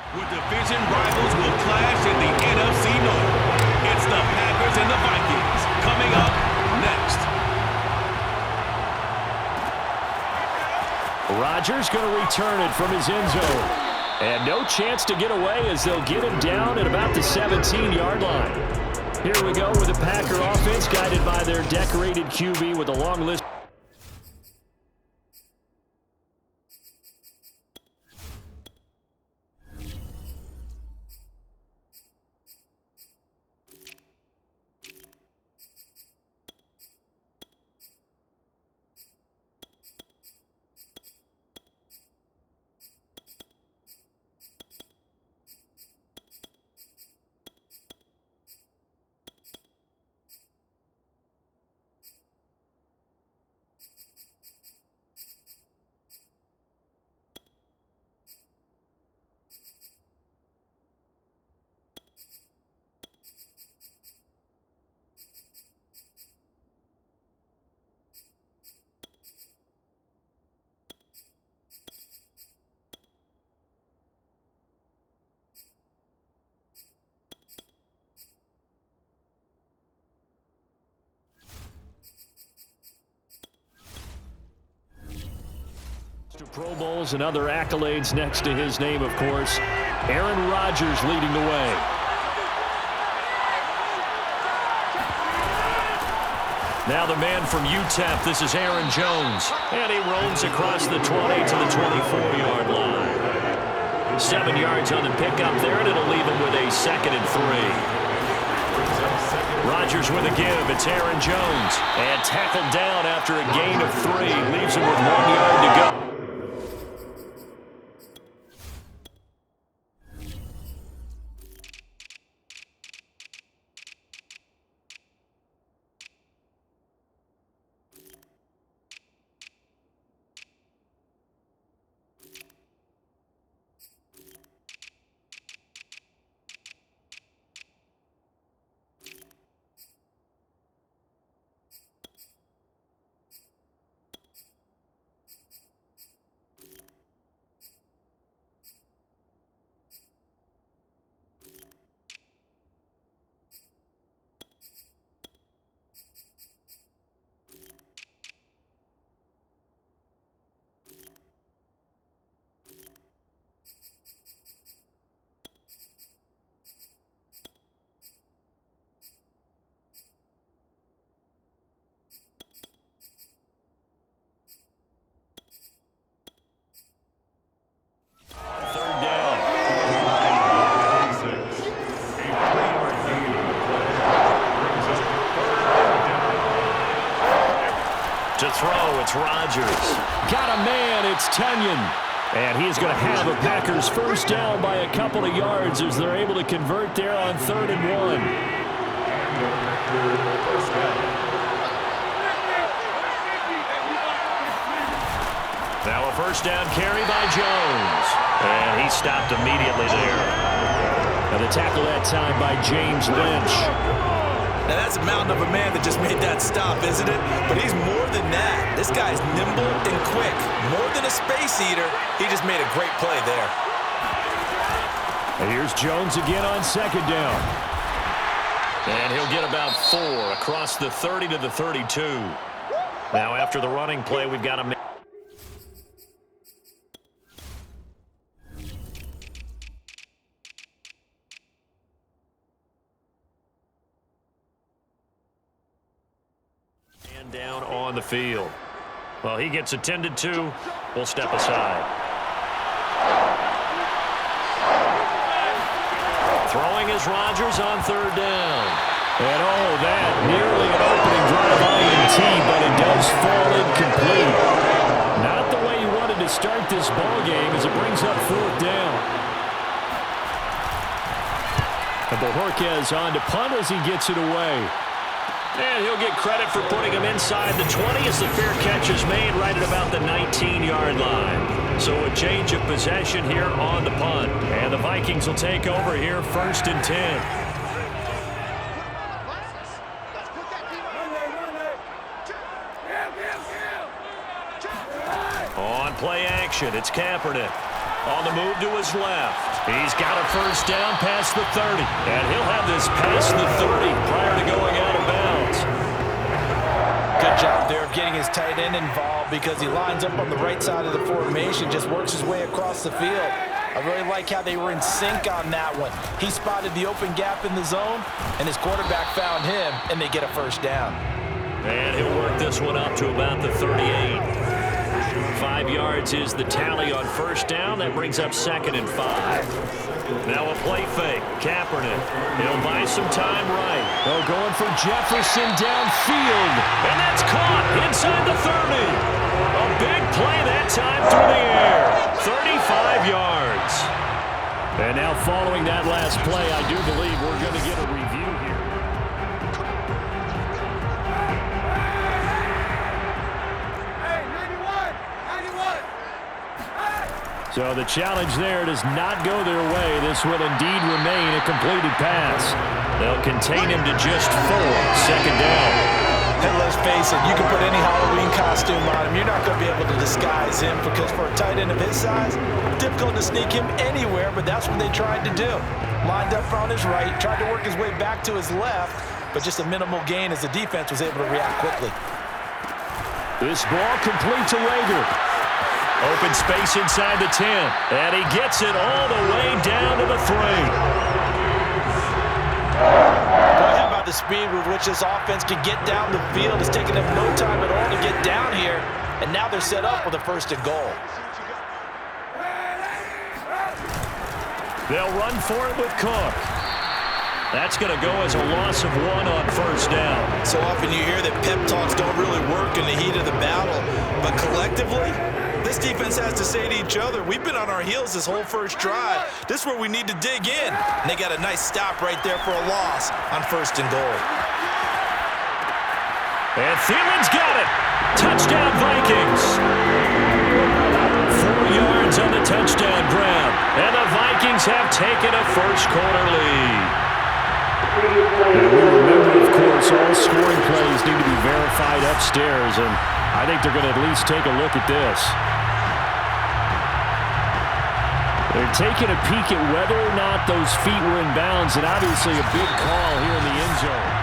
Where division rivals will clash in the NFC North. It's the Packers and the Vikings coming up next. Rodgers going to return it from his end zone. And no chance to get away as they'll get him down at about the 17-yard line. Here we go with the Packer offense guided by their decorated QB with a long list. Pro Bowls and other accolades next to his name, of course. Aaron Rodgers leading the way. Now the man from UTEP, this is Aaron Jones. And he roams across the 20 to the 24-yard line. 7 yards on the pickup there, and it'll leave him with a 2nd and 3. Rodgers with a give. It's Aaron Jones. And tackled down after a gain of 3. Leaves him with 1 yard to go. To throw, it's Rodgers. Got a man, it's Tunyon. And he's going to have a Packers first down by a couple of yards as they're able to convert there on 3rd and 1. Now a first down carry by Jones. And he stopped immediately there. And the tackle that time by James Lynch. Now, that's a mountain of a man that just made that stop, isn't it? But he's more than that. This guy's nimble and quick. More than a space eater, he just made a great play there. And here's Jones again on 2nd down. And he'll get about 4 across the 30 to the 32. Now, after the running play, we've got a man. Down on the field. Well, he gets attended to. We'll step aside. Throwing is Rodgers on 3rd down. And oh, that nearly an opening drive INT, but it does fall incomplete. Not the way he wanted to start this ball game as it brings up 4th down. And Bojorquez on to punt as he gets it away. And he'll get credit for putting him inside the 20 as the fair catch is made right at about the 19-yard line. So a change of possession here on the punt. And the Vikings will take over here 1st and 10. On play action, it's Kaepernick. On the move to his left. He's got a first down past the 30. And he'll have this past the 30 prior to going out of bounds. Good job there of getting his tight end involved because he lines up on the right side of the formation, just works his way across the field. I really like how they were in sync on that one. He spotted the open gap in the zone, and his quarterback found him, and they get a first down. And he'll work this one up to about the 38. 5 yards is the tally on first down. That brings up 2nd and 5. Now a play fake. Kaepernick. He'll buy some time right. Oh, going for Jefferson downfield. And that's caught inside the 30. A big play that time through the air. 35 yards. And now following that last play, I do believe we're going to get a review here. So the challenge there does not go their way. This will indeed remain a completed pass. They'll contain him to just 4. 2nd down. And let's face it, you can put any Halloween costume on him. You're not going to be able to disguise him because for a tight end of his size, difficult to sneak him anywhere, but that's what they tried to do. Lined up on his right, tried to work his way back to his left, but just a minimal gain as the defense was able to react quickly. This ball complete to Rager. Open space inside the 10. And he gets it all the way down to the 3. Boy, how about the speed with which this offense can get down the field? It's taking them no time at all to get down here. And now they're set up with a 1st and goal. They'll run for it with Cook. That's going to go as a loss of 1 on first down. So often you hear that pep talks don't really work in the heat of the battle. But collectively, this defense has to say to each other, we've been on our heels this whole first drive. This is where we need to dig in. And they got a nice stop right there for a loss on 1st and goal. And Thielen's got it. Touchdown, Vikings. 4 yards on the touchdown grab. And the Vikings have taken a first-quarter lead. And we remember, of course, all scoring plays need to be verified upstairs, and I think they're going to at least take a look at this. They're taking a peek at whether or not those feet were in bounds, and obviously a big call here in the end zone.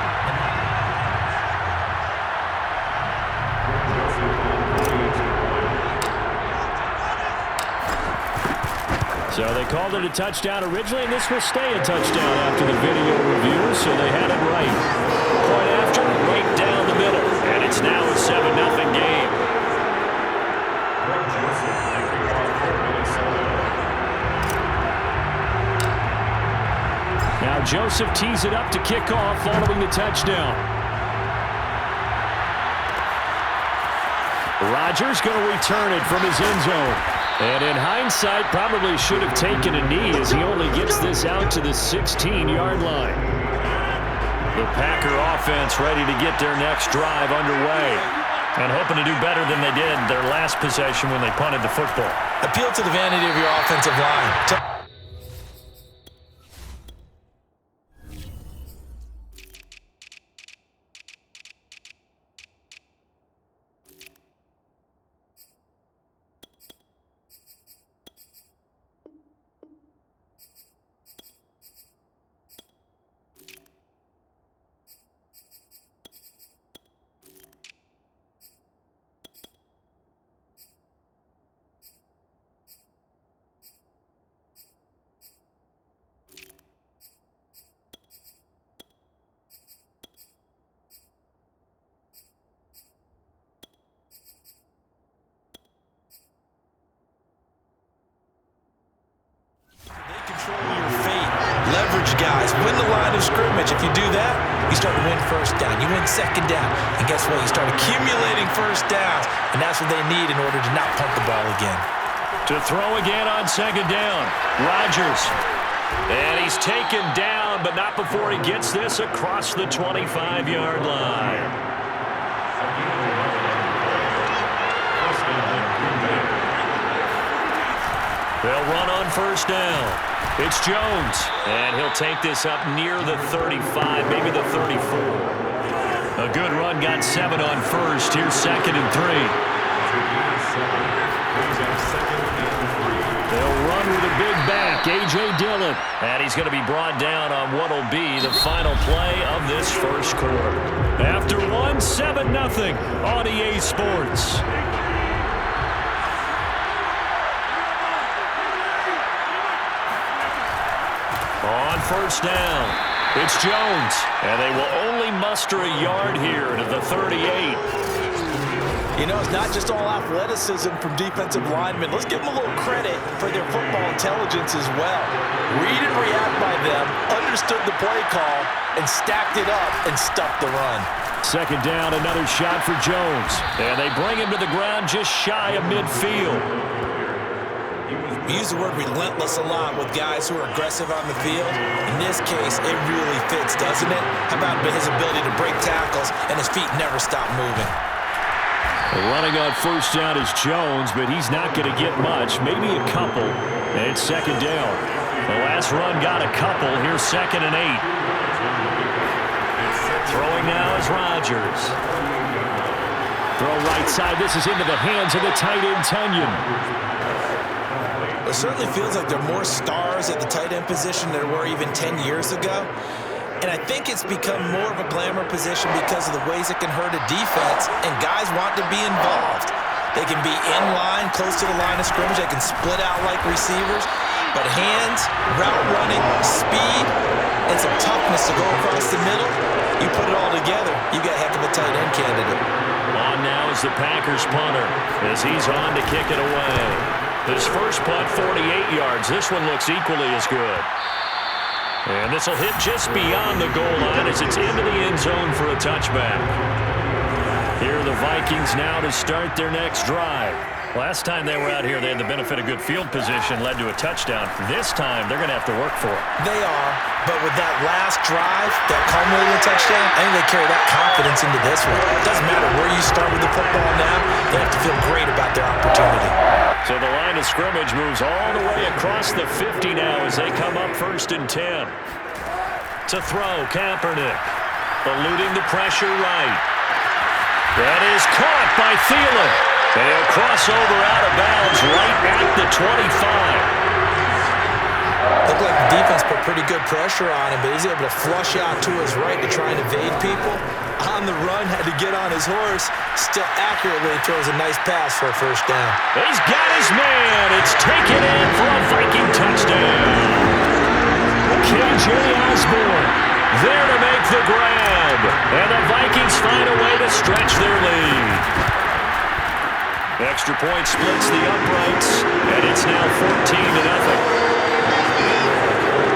So they called it a touchdown originally, and this will stay a touchdown after the video review, so they had it right. Point after, right down the middle, and it's now a 7-0 game. Now Joseph tees it up to kick off following the touchdown. Rodgers going to return it from his end zone. And in hindsight, probably should have taken a knee as he only gets this out to the 16-yard line. The Packer offense ready to get their next drive underway and hoping to do better than they did their last possession when they punted the football. Appeal to the vanity of your offensive line. Guys, win the line of scrimmage. If you do that, you start to win first down. You win second down. And guess what? You start accumulating first downs. And that's what they need in order to not punt the ball again. To throw again on second down. Rodgers. And he's taken down, but not before he gets this across the 25-yard line. They'll run on first down. It's Jones, and he'll take this up near the 35, maybe the 34. A good run, got 7 on first. Here's 2nd and 3. They'll run with a big back, A.J. it. And he's going to be brought down on what will be the final play of this first quarter. After 7-0 on EA Sports. On first down, it's Jones. And they will only muster a yard here to the 38. You know, it's not just all athleticism from defensive linemen. Let's give them a little credit for their football intelligence as well. Read and react by them, understood the play call, and stacked it up and stuffed the run. Second down, another shot for Jones. And they bring him to the ground just shy of midfield. We use the word relentless a lot with guys who are aggressive on the field. In this case, it really fits, doesn't it? How about his ability to break tackles and his feet never stop moving? Running on first down is Jones, but he's not going to get much, maybe a couple. And it's second down. The last run got a couple. Here's 2nd and 8. Throwing now is Rodgers. Throw right side. This is into the hands of the tight end, Tunyon. It certainly feels like there are more stars at the tight end position than there were even 10 years ago. And I think it's become more of a glamour position because of the ways it can hurt a defense, and guys want to be involved. They can be in line, close to the line of scrimmage. They can split out like receivers. But hands, route running, speed, and some toughness to go across the middle, you put it all together, you got a heck of a tight end candidate. On now is the Packers punter as he's on to kick it away. His first punt, 48 yards. This one looks equally as good. And this will hit just beyond the goal line as it's into the end zone for a touchback. Here are the Vikings now to start their next drive. Last time they were out here, they had the benefit of good field position, led to a touchdown. This time, they're going to have to work for it. They are, but with that last drive, that culminating touchdown, I think they carry that confidence into this one. It doesn't matter where you start with the football now, they have to feel great about their opportunity. So the line of scrimmage moves all the way across the 50 now as they come up 1st and 10. To throw, Kaepernick, eluding the pressure right. That is caught by Thielen. And he'll cross over out of bounds right at the 25. Looked like the defense put pretty good pressure on him, but he's able to flush out to his right to try and evade people. On the run, had to get on his horse. Still accurately throws a nice pass for a first down. He's got his man. It's taken in for a Viking touchdown. KJ Osborne there to make the grab. And the Vikings find a way to stretch their lead. Extra point splits the uprights, and it's now 14-0.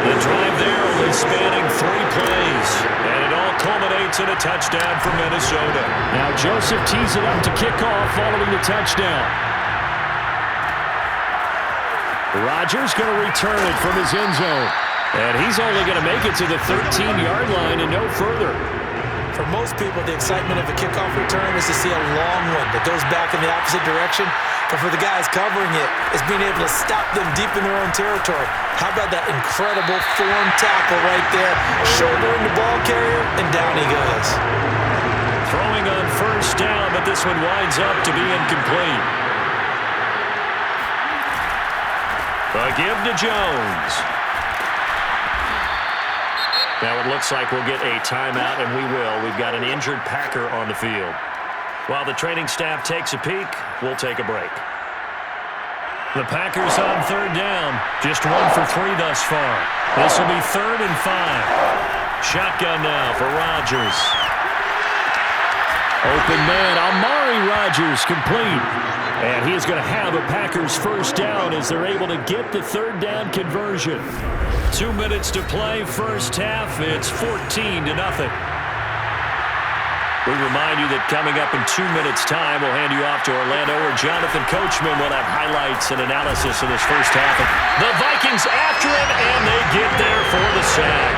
The drive there only spanning 3 plays, and it all culminates in a touchdown for Minnesota. Now Joseph tees it up to kick off following the touchdown. Rodgers going to return it from his end zone, and he's only going to make it to the 13-yard line and no further. For most people, the excitement of a kickoff return is to see a long one that goes back in the opposite direction. But for the guys covering it, it's being able to stop them deep in their own territory. How about that incredible form tackle right there? Shouldering the ball carrier, and down he goes. Throwing on first down, but this one winds up to be incomplete. A give to Jones. Now it looks like we'll get a timeout, and we will. We've got an injured Packer on the field. While the training staff takes a peek, we'll take a break. The Packers on 3rd down. Just 1 for 3 thus far. This will be 3rd and 5. Shotgun now for Rodgers. Open man, Amari Rodgers complete. And he is going to have a Packers first down as they're able to get the 3rd down conversion. 2 minutes to play, first half. It's 14-0. We remind you that coming up in 2 minutes' time, we'll hand you off to Orlando, where Jonathan Coachman will have highlights and analysis of this first half. The Vikings after him, and they get there for the sack.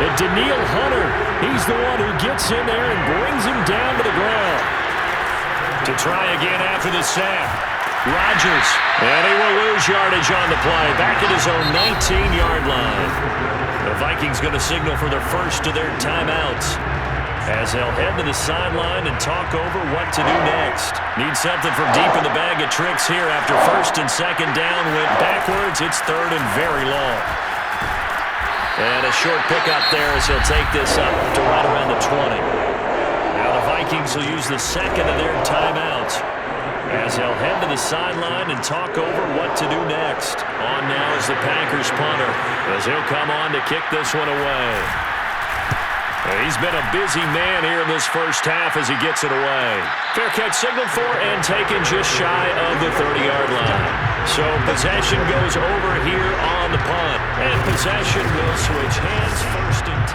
And Daniil Hunter, he's the one who gets in there and brings him down to the ground. To try again after the sack. Rodgers, and he will lose yardage on the play, back at his own 19-yard line. The Vikings going to signal for their first of their timeouts as they'll head to the sideline and talk over what to do next. Need something from deep in the bag of tricks here after 1st and 2nd down went backwards. It's 3rd and very long. And a short pickup there as he'll take this up to right around the 20. Now the Vikings will use the second of their timeouts as they'll head to the sideline and talk over what to do next. On now is the Packers punter as he'll come on to kick this one away. He's been a busy man here in this first half as he gets it away. Fair catch signaled for and taken just shy of the 30-yard line. So possession goes over here on the punt. And possession will switch hands first and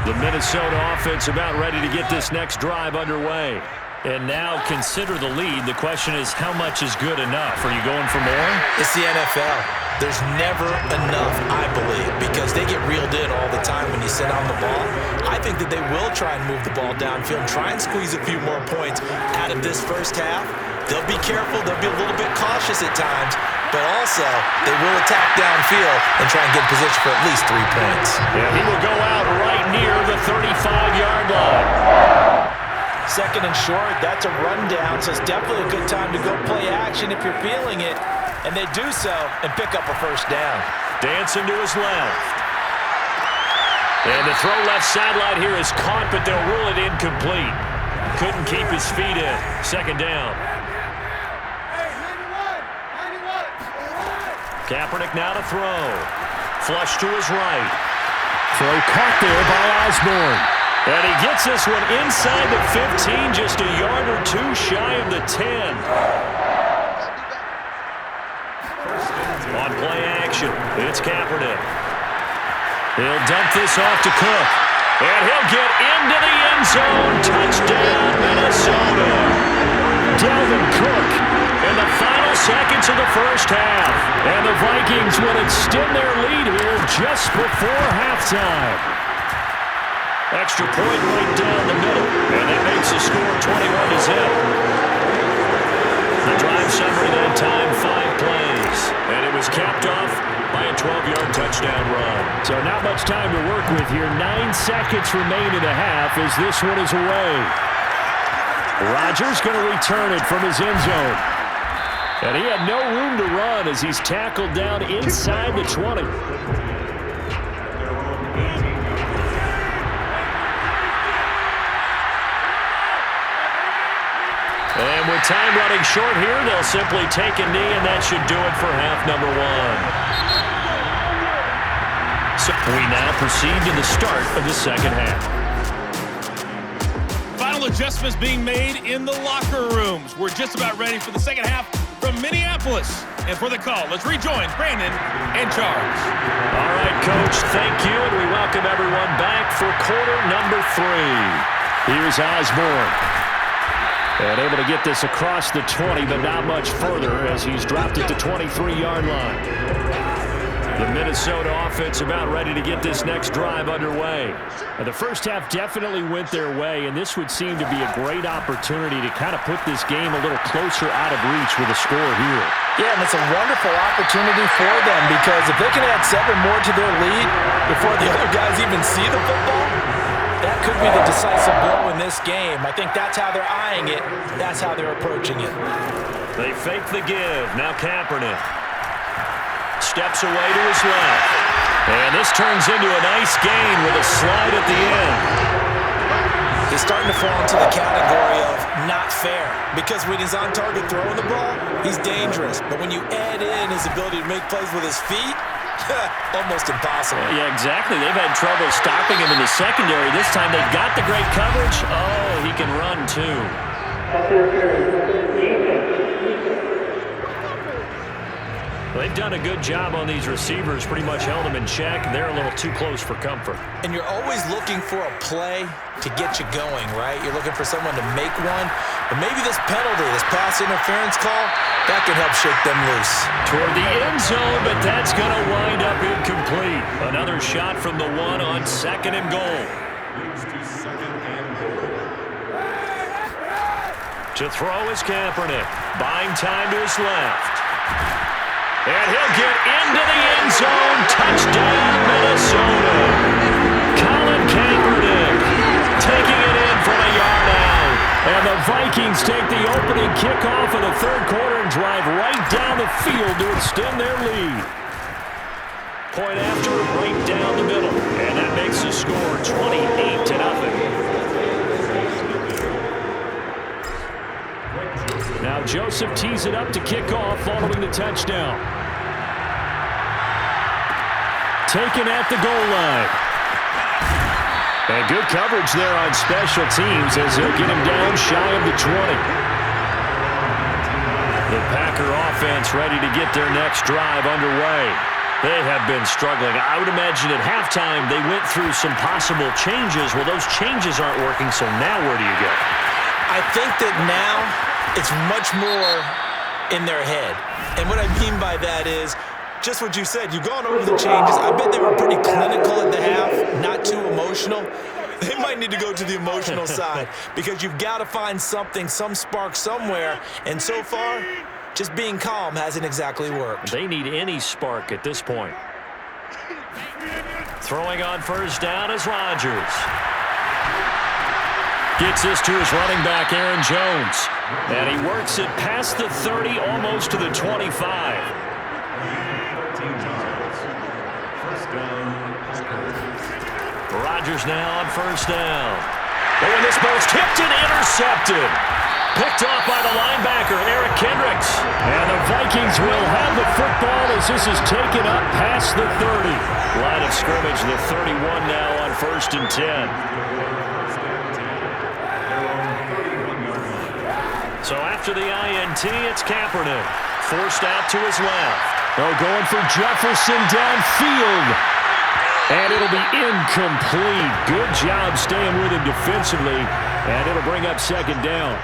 10. The Minnesota offense about ready to get this next drive underway. And now consider the lead. The question is, how much is good enough? Are you going for more? It's the NFL. There's never enough, I believe, because they get reeled in all the time when you sit on the ball. I think that they will try and move the ball downfield, try and squeeze a few more points out of this first half. They'll be careful. They'll be a little bit cautious at times, but also they will attack downfield and try and get position for at least 3 points. Yeah, he will go out right near the 35-yard line. Second and short, that's a rundown, so it's definitely a good time to go play action if you're feeling it. And they do so and pick up a first down. Dancing to his left. And the throw left sideline here is caught, but they'll rule it incomplete. Couldn't keep his feet in. Second down. Kaepernick now to throw. Flush to his right. Throw caught there by Osborne. And he gets this one inside the 15, just a yard or two shy of the 10. On play action, it's Kaepernick. He'll dump this off to Cook. And he'll get into the end zone. Touchdown, Minnesota. Dalvin Cook in the final seconds of the first half. And the Vikings will extend their lead here just before halftime. Extra point right down the middle. And that makes the score 21-0. The drive summary that time, 5 plays. And it was capped off by a 12-yard touchdown run. So not much time to work with here. 9 seconds remain in the half as this one is away. Rodgers going to return it from his end zone. And he had no room to run as he's tackled down inside the 20. And with time running short here, they'll simply take a knee, and that should do it for half number 1. So we now proceed to the start of the second half. Final adjustments being made in the locker rooms. We're just about ready for the second half from Minneapolis. And for the call, let's rejoin Brandon and Charles. All right, Coach, thank you, and we welcome everyone back for quarter number 3. Here's Osborne. And able to get this across the 20, but not much further as he's dropped it to 23-yard line. The Minnesota offense about ready to get this next drive underway. And the first half definitely went their way, and this would seem to be a great opportunity to kind of put this game a little closer out of reach with a score here. Yeah, and it's a wonderful opportunity for them because if they can add 7 more to their lead before the other guys even see the football, that could be the decisive blow in this game. I think that's how they're eyeing it. That's how they're approaching it. They fake the give. Now Kaepernick steps away to his left. And this turns into a nice gain with a slide at the end. He's starting to fall into the category of not fair because when he's on target throwing the ball, he's dangerous. But when you add in his ability to make plays with his feet, almost impossible. Yeah, exactly. They've had trouble stopping him in the secondary. This time they've got the great coverage. Oh, he can run too. They've done a good job on these receivers, pretty much held them in check. They're a little too close for comfort. And you're always looking for a play to get you going, right? You're looking for someone to make one. But maybe this penalty, this pass interference call, that can help shake them loose. Toward the end zone, but that's going to wind up incomplete. Another shot from the 1 on 2nd and goal. To throw is Kaepernick. Buying time to his left. And he'll get into the end zone. Touchdown, Minnesota. Colin Kaepernick taking it in from a yard out. And the Vikings take the opening kickoff of the third quarter and drive right down the field to extend their lead. point after right down the middle. And that makes the score 28-0. Now Joseph tees it up to kick off following the touchdown. Taken at the goal line. And good coverage there on special teams as he'll get him down shy of the 20. The Packer offense ready to get their next drive underway. They have been struggling. I would imagine at halftime they went through some possible changes. Well, those changes aren't working, so now where do you go? I think that now it's much more in their head. And what I mean by that is just what you said. You've gone over the changes. I bet they were pretty clinical at the half, not too emotional. They might need to go to the emotional side because you've got to find something, some spark somewhere. And so far, just being calm hasn't exactly worked. They need any spark at this point. Throwing on first down is Rodgers. Gets this to his running back, Aaron Jones. And he works it past the 30, almost to the 25. Rodgers now on first down. Oh, and this ball's tipped and intercepted. Picked off by the linebacker, Eric Kendricks. And the Vikings will have the football as this is taken up past the 30. Line of scrimmage, the 31 now on 1st and 10. So after the INT, it's Kaepernick. Forced out to his left. Oh, going for Jefferson downfield. And it'll be incomplete. Good job staying with him defensively. And it'll bring up second down.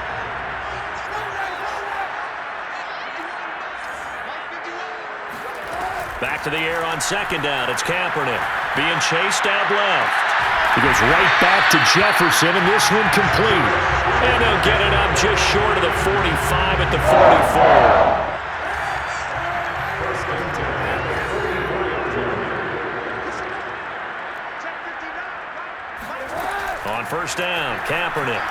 Back to the air on second down. It's Kaepernick being chased out left. He goes right back to Jefferson, and this one complete. And they'll get it up just short of the 45 at the 44. On first down, Kaepernick.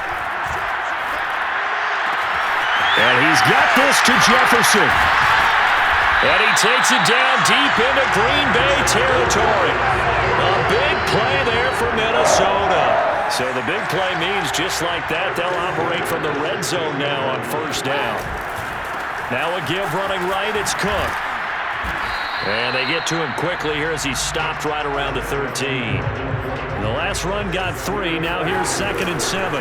And he's got this to Jefferson. And he takes it down deep into Green Bay territory. A big play there for Minnesota. So the big play means just like that, they'll operate from the red zone now on first down. Now a give running right, it's Cook. And they get to him quickly here as he stopped right around the 13. The last run got 3. Now here's 2nd and 7.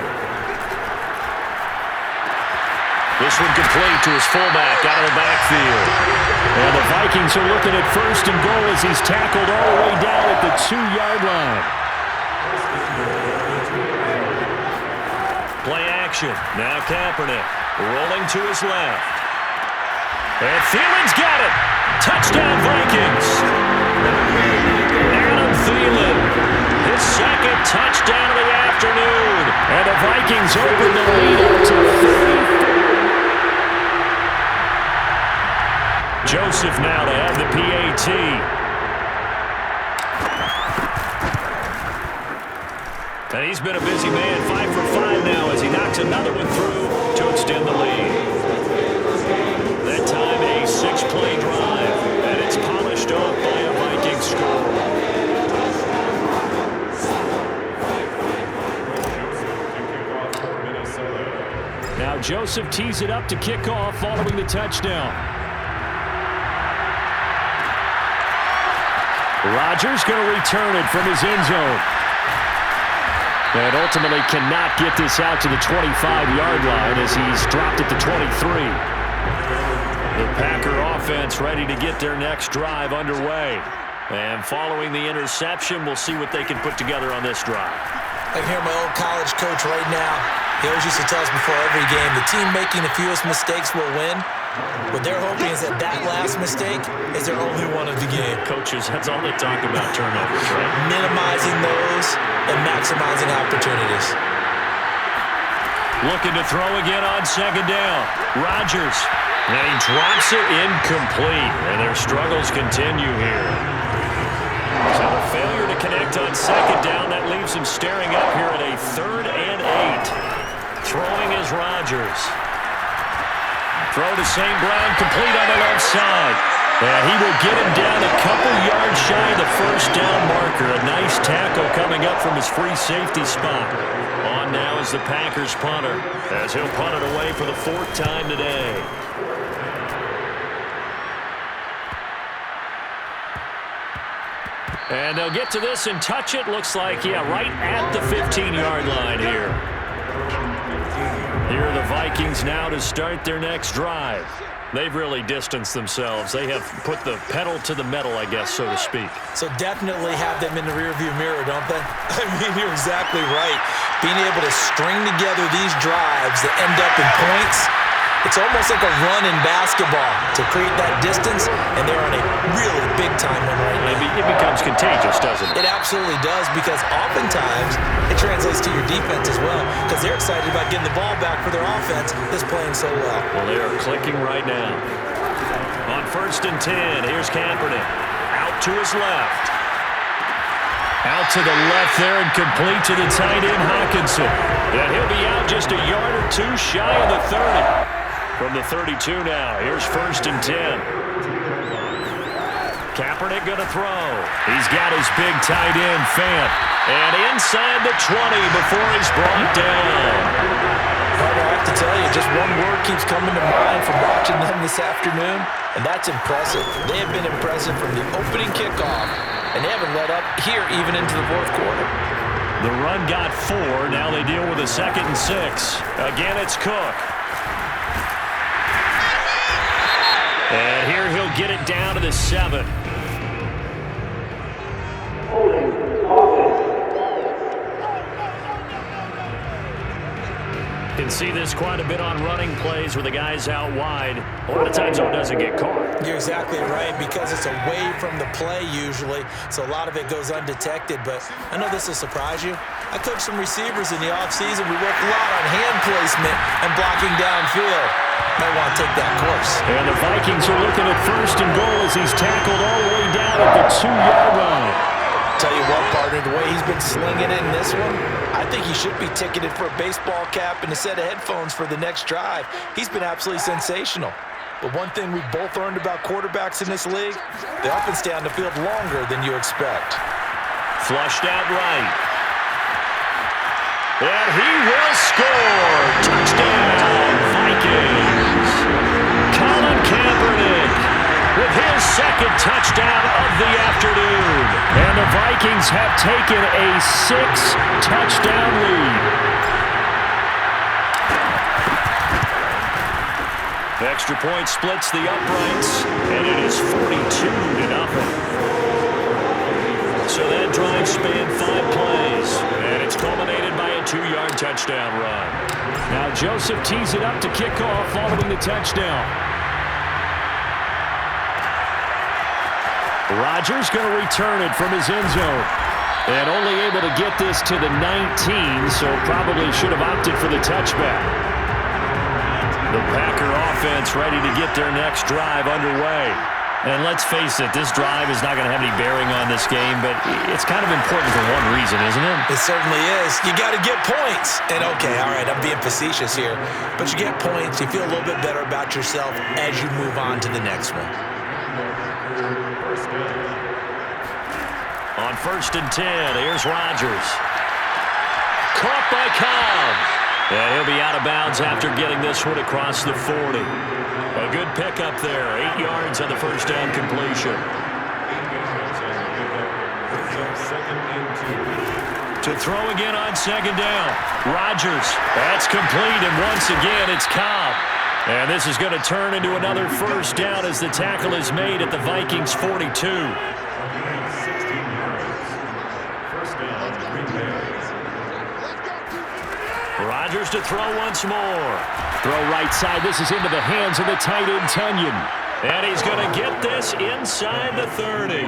This one complete to his fullback out of the backfield. And the Vikings are looking at 1st and goal as he's tackled all the way down at the 2-yard line. Play action. Now Kaepernick rolling to his left. And Thielen's got it. Touchdown Vikings. Adam Thielen. His 2nd touchdown of the afternoon. And the Vikings open the lead up to 34. Joseph now to have the PAT. And he's been a busy man, 5 for 5 now as he knocks another one through to extend the lead. That time a 6-play drive, and it's polished off by a Viking score. Now Joseph tees it up to kick off following the touchdown. Rodgers going to return it from his end zone. And ultimately cannot get this out to the 25-yard line as he's dropped it to 23. The Packer offense ready to get their next drive underway. And following the interception, we'll see what they can put together on this drive. I can hear my old college coach right now. He always used to tell us before every game, the team making the fewest mistakes will win. What they're hoping is that that last mistake is their only one of the game. Coaches, that's all they talk about, turnovers, right? Minimizing those and maximizing opportunities. Looking to throw again on second down. Rodgers. And he drops it incomplete. And their struggles continue here. So a failure to connect on second down. That leaves him staring up here at a 3rd and 8. Throwing is Rodgers. Throw to St. Brown, complete on the left side. And he will get him down a couple yards shy of the first down marker. A nice tackle coming up from his free safety spot. On now is the Packers punter, as he'll punt it away for the 4th time today. And they'll get to this and touch it. Looks like, yeah, right at the 15-yard line here. Here are the Vikings now to start their next drive. They've really distanced themselves. They have put the pedal to the metal, I guess, so to speak. So definitely have them in the rearview mirror, don't they? I mean, you're exactly right. Being able to string together these drives that end up in points, it's almost like a run in basketball to create that distance, and they're on a really big-time one right now. It becomes contagious, doesn't it? It absolutely does, because oftentimes it translates to your defense as well, because they're excited about getting the ball back for their offense that's playing so well. Well, they are clicking right now. On 1st and 10, here's Kaepernick. Out to his left. Out to the left there and complete to the tight end, Hawkinson. And he'll be out just a yard or two shy of the 30. From the 32 now, here's 1st and 10. Kaepernick going to throw. He's got his big tight end, Fant. And inside the 20 before he's brought down. But I have to tell you, just one word keeps coming to mind from watching them this afternoon, and that's impressive. They have been impressive from the opening kickoff, and they haven't let up here even into the 4th quarter. The run got 4. Now they deal with a 2nd and 6. Again, it's Cook. And here he'll get it down to the 7. You can see this quite a bit on running plays where the guy's out wide. A lot of times it doesn't get caught. You're exactly right, because it's away from the play usually, so a lot of it goes undetected. But I know this will surprise you. I coached some receivers in the offseason. We worked a lot on hand placement and blocking downfield. Might want to take that course. And the Vikings are looking at 1st and goal as he's tackled all the way down at the 2-yard line. Tell you what, partner, the way he's been slinging it in this one, I think he should be ticketed for a baseball cap and a set of headphones for the next drive. He's been absolutely sensational. But one thing we've both learned about quarterbacks in this league, they often stay on the field longer than you expect. Flushed out right. And he will score. Touchdown, Vikings. Colin Kaepernick with his 2nd touchdown of the afternoon. And the Vikings have taken a 6-touchdown lead. The extra point splits the uprights, and it is 42-0. So that drive spanned 5 plays, and it's culminated by a 2-yard touchdown run. Now Joseph tees it up to kick off following the touchdown. Rodgers going to return it from his end zone. And only able to get this to the 19, so probably should have opted for the touchback. The Packer offense ready to get their next drive underway. And let's face it, this drive is not going to have any bearing on this game, but it's kind of important for one reason, isn't it? It certainly is. You got to get points. And okay, all right, I'm being facetious here, but you get points, you feel a little bit better about yourself as you move on to the next one. On 1st and 10, here's Rodgers. Caught by Cobb. And he'll be out of bounds after getting this one across the 40. A good pickup there. 8 yards on the first down completion. To throw again on 2nd down. Rodgers. That's complete, and once again, it's Cobb. And this is going to turn into another 1st down as the tackle is made at the Vikings 42. Rodgers to throw once more. Throw right side. This is into the hands of the tight end, Tunyon. And he's going to get this inside the 30.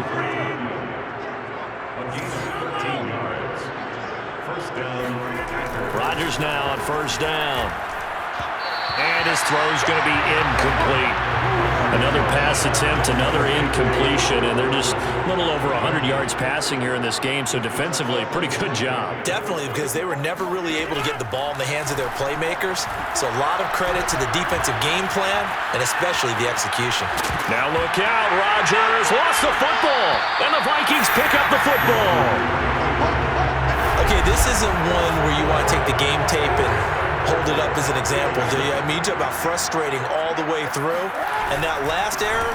Rodgers now on 1st down. And his throw's going to be incomplete. Another pass attempt, another incompletion, and they're just a little over 100 yards passing here in this game, so defensively, pretty good job. Definitely, because they were never really able to get the ball in the hands of their playmakers, so a lot of credit to the defensive game plan and especially the execution. Now look out, Rodgers lost the football, and the Vikings pick up the football. Okay, this isn't one where you want to take the game tape and hold it up as an example, do you? I mean, you talk about frustrating all the way through, and that last error,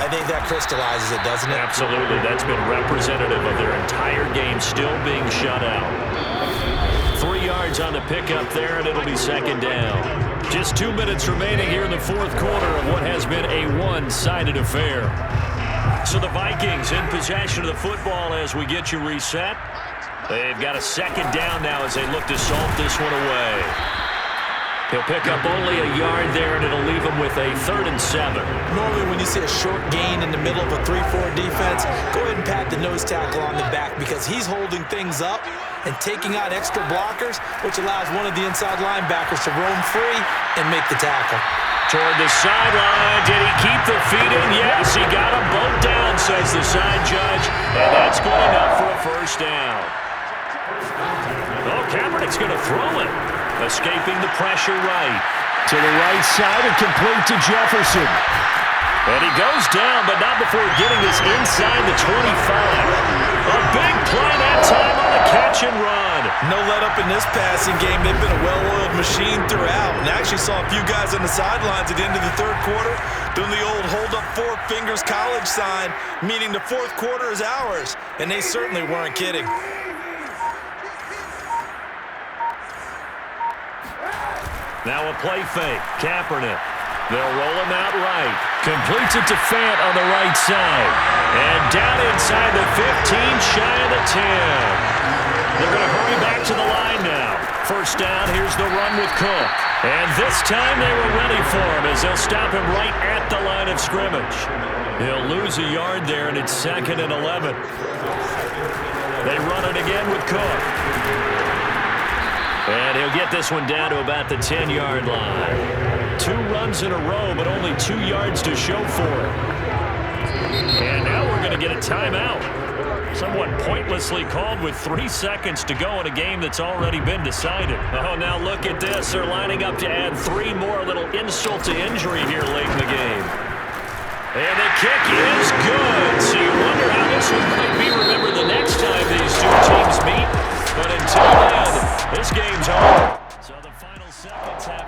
I think that crystallizes it, doesn't it? Absolutely. That's been representative of their entire game still being shut out. 3 yards on the pickup there, and it'll be second down. Just 2 minutes remaining here in the fourth quarter of what has been a one-sided affair. So the Vikings in possession of the football as we get you reset. They've got a second down now as they look to salt this one away. He'll pick up only a yard there, and it'll leave him with a 3rd and 7. Normally when you see a short gain in the middle of a 3-4 defense, go ahead and pat the nose tackle on the back because he's holding things up and taking out extra blockers, which allows one of the inside linebackers to roam free and make the tackle. Toward the sideline. Did he keep the feet in? Yes, he got them both down, says the side judge, and that's good enough for a first down. Oh, Kaepernick's going to throw it. Escaping the pressure right. To the right side and complete to Jefferson. And he goes down, but not before getting this inside the 25. A big play that time on the catch and run. No let up in this passing game. They've been a well-oiled machine throughout. And I actually saw a few guys on the sidelines at the end of the third quarter doing the old hold up 4 fingers college sign, meaning the fourth quarter is ours. And they certainly weren't kidding. Now a play fake. Kaepernick. They'll roll him out right. Completes it to Fant on the right side. And down inside the 15, shy of the 10. They're going to hurry back to the line now. First down, here's the run with Cook. And this time they were ready for him as they'll stop him right at the line of scrimmage. He'll lose a yard there, and it's 2nd and 11. They run it again with Cook. And he'll get this one down to about the 10-yard line. 2 runs in a row, but only 2 yards to show for it. And now we're going to get a timeout. Somewhat pointlessly called with 3 seconds to go in a game that's already been decided. Oh, now look at this. They're lining up to add 3 more, a little insult to injury here late in the game. And the kick is good. So you wonder how this one might be remembered the next time these 2 teams meet. But until then, this game's over. So the final seconds have